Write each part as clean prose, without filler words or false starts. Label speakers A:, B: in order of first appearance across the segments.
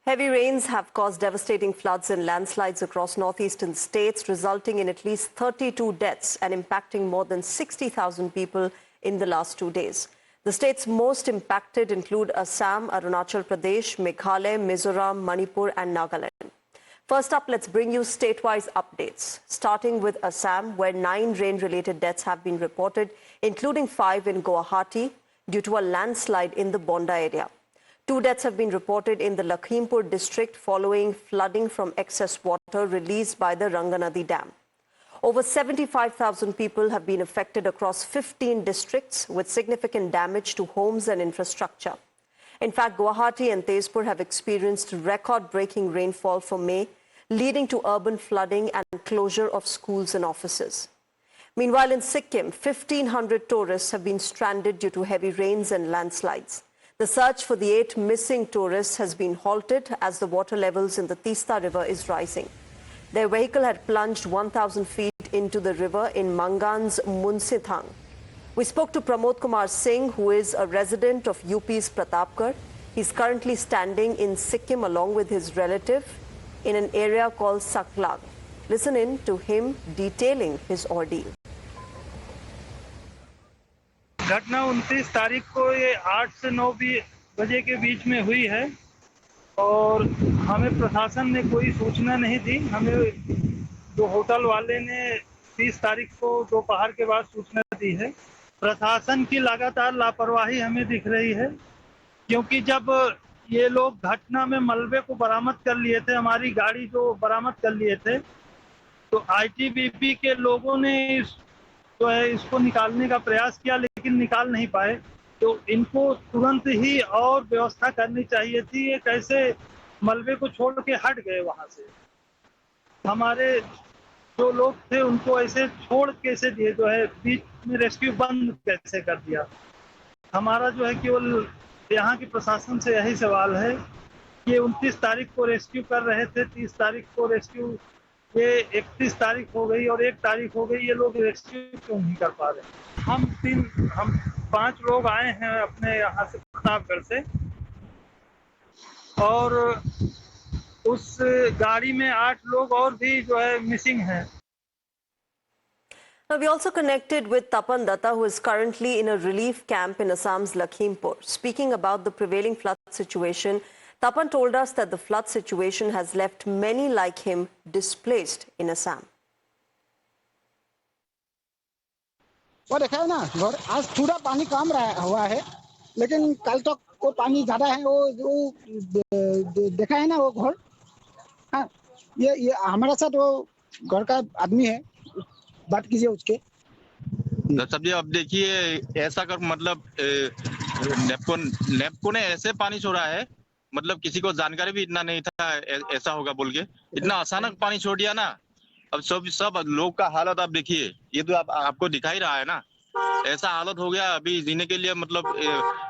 A: Heavy rains have caused devastating floods and landslides across northeastern states, resulting in at least 32 deaths and impacting more than 60,000 people in the last 2 days. The states most impacted include Assam, Arunachal Pradesh, Meghalaya, Mizoram, Manipur and Nagaland. First up, let's bring you state-wise updates, starting with Assam, where 9 rain-related deaths have been reported, including 5 in Guwahati due to a landslide in the Bonda area. 2 deaths have been reported in the Lakhimpur district following flooding from excess water released by the Ranganadi Dam. Over 75,000 people have been affected across 15 districts with significant damage to homes and infrastructure. In fact, Guwahati and Tezpur have experienced record-breaking rainfall for May, leading to urban flooding and closure of schools and offices. Meanwhile, in Sikkim, 1,500 tourists have been stranded due to heavy rains and landslides. The search for the 8 missing tourists has been halted as the water levels in the Tista River is rising. Their vehicle had plunged 1,000 feet into the river in Mangan's Munsithang. We spoke to Pramod Kumar Singh, who is a resident of UP's Pratapgarh. He's currently standing in Sikkim along with his relative in an area called Saklag. Listen in to him detailing his ordeal.
B: घटना 29 तारीख को ये 8 से 9 बजे के बीच में हुई है और हमें प्रशासन ने कोई सूचना नहीं दी। हमें जो होटल वाले ने 30 तारीख को दोपहर के बाद सूचना दी है। प्रशासन की लगातार लापरवाही हमें दिख रही है, क्योंकि जब ये लोग घटना में मलबे को बरामद कर लिए थे, हमारी गाड़ी जो बरामद कर लिए थे, तो आईटीबीपी के लोगों ने जो है इसको निकालने का प्रयास किया, लेकिन निकाल नहीं पाए। तो इनको तुरंत ही और व्यवस्था करनी चाहिए थी। ये कैसे मलबे को छोड़ के हट गए वहां से। हमारे जो लोग थे उनको ऐसे छोड़ कैसे दिए, जो है बीच में रेस्क्यू बंद कैसे कर दिया। हमारा जो है केवल यहाँ की प्रशासन से यही सवाल है कि 29 तारीख को रेस्क्यू कर रहे थे, 30 तारीख को रेस्क्यू, ये 31 तारीख हो गई और 1 तारीख हो गई, ये लोग रेस्क्यू क्यों नहीं कर पा रहे। हम 5 लोग आए हैं अपने यहाँ से प्रतापगढ़ से, और उस गाड़ी में 8 लोग और भी जो है मिसिंग हैं।
A: Now, we also connected with Tapan Datta, who is currently in a relief camp in Assam's Lakhimpur. Speaking about the prevailing flood situation, Tapan told us that the flood situation has left many like him displaced in Assam.
C: वो देखा है ना, घर आज थोड़ा पानी कम हुआ है, लेकिन कल तक को पानी ज्यादा है। वो देखा है ना वो घर। हाँ, ये हमारे साथ वो घर का आदमी है, बात कीजिए उसके।
D: सब अब देखिए ऐसा कर, मतलब नेपको ने ऐसे पानी छोड़ा है, मतलब किसी को जानकारी भी इतना नहीं था ऐसा होगा बोल के, इतना अचानक पानी छोड़ दिया ना। अब सब लोग का हालत आप देखिए, ये तो आपको दिखाई रहा है ना, ऐसा हालत हो गया। अभी जीने के लिए मतलब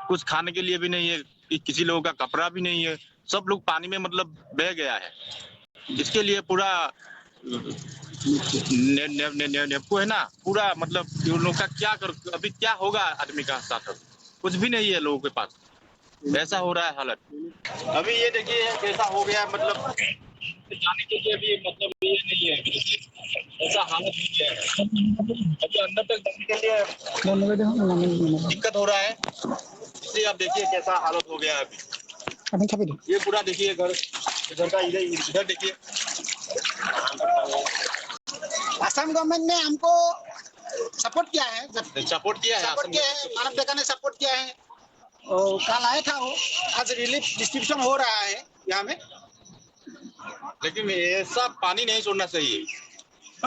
D: कुछ खाने के लिए भी नहीं है, किसी लोगों का कपड़ा भी नहीं है, सब लोग पानी में मतलब बह गया है। इसके लिए पूरा नेपको है ना, पूरा मतलब उन लोग का अभी क्या होगा आदमी का साथ, कुछ भी नहीं है लोगों के पास, ऐसा हो रहा है हालत। अभी ये देखिए कैसा हो गया, मतलब जाने के लिए भी मतलब ये नहीं है, ऐसा हालत हो गया है। अभी अंदर तक जाने के लिए दिक्कत हो रहा है, इसलिए आप देखिए कैसा हालत हो गया है अभी। ये पूरा देखिए घर का इधर देखिए।
C: असम गवर्नमेंट ने हमको सपोर्ट किया है, मानव देखा ने सपोर्ट किया है। और कल आया था वो, आज रिलीफ डिस्ट्रीब्यूशन हो रहा है यहाँ में,
D: लेकिन ऐसा पानी नहीं छोड़ना चाहिए।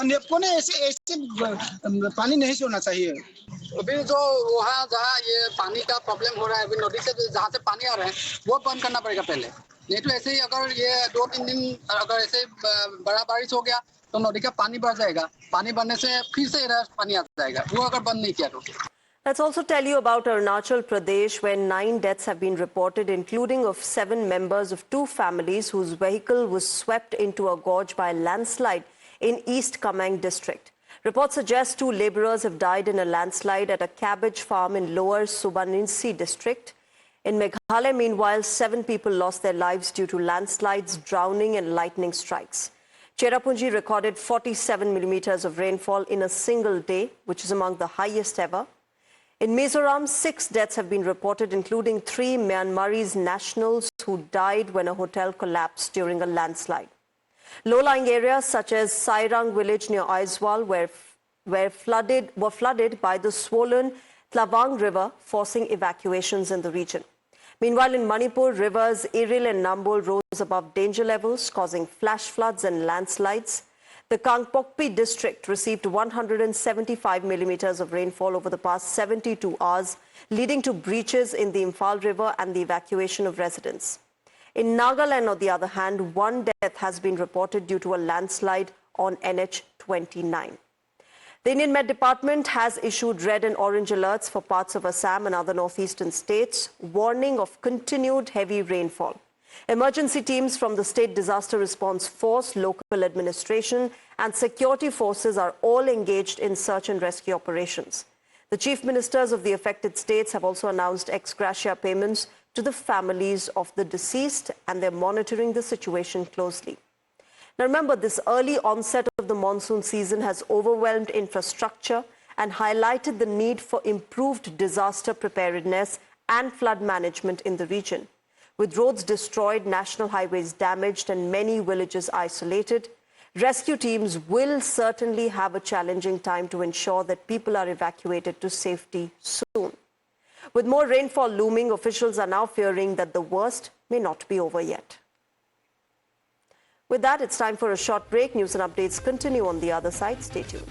C: नेपको ने ऐसे पानी नहीं छोड़ना चाहिए।
E: अभी जो वहाँ जहाँ ये पानी का प्रॉब्लम हो रहा है, अभी नदी से जहाँ से पानी आ रहा है वो बंद करना पड़ेगा पहले, नहीं तो ऐसे ही अगर ये 2-3 दिन अगर ऐसे बड़ा बारिश हो गया तो नदी का पानी बढ़ जाएगा। पानी बढ़ने से फिर से पानी आ जाएगा, वो अगर बंद नहीं किया तो।
A: Let's also tell you about Arunachal Pradesh, where 9 deaths have been reported, including of 7 members of 2 families whose vehicle was swept into a gorge by a landslide in East Kameng district. Reports suggest 2 laborers have died in a landslide at a cabbage farm in Lower Subansiri district. In Meghalaya, meanwhile, 7 people lost their lives due to landslides, drowning and lightning strikes. Cherrapunji recorded 47 millimeters of rainfall in a single day, which is among the highest ever. In Mizoram, 6 deaths have been reported, including 3 Myanmarese nationals who died when a hotel collapsed during a landslide. Low-lying areas such as Sairang village near Aizwal were flooded by the swollen Tlavang River, forcing evacuations in the region. Meanwhile, in Manipur, rivers Iril and Nambol rose above danger levels, causing flash floods and landslides. The Kangpokpi district received 175 millimeters of rainfall over the past 72 hours, leading to breaches in the Imphal River and the evacuation of residents. In Nagaland, on the other hand, 1 death has been reported due to a landslide on NH29. The Indian Met Department has issued red and orange alerts for parts of Assam and other northeastern states, warning of continued heavy rainfall. Emergency teams from the State Disaster Response Force, local administration and security forces are all engaged in search and rescue operations. The chief ministers of the affected states have also announced ex gratia payments to the families of the deceased, and they're monitoring the situation closely. Now remember, this early onset of the monsoon season has overwhelmed infrastructure and highlighted the need for improved disaster preparedness and flood management in the region. With roads destroyed, national highways damaged and many villages isolated, rescue teams will certainly have a challenging time to ensure that people are evacuated to safety soon. With more rainfall looming, officials are now fearing that the worst may not be over yet. With that, it's time for a short break. News and updates continue on the other side. Stay tuned.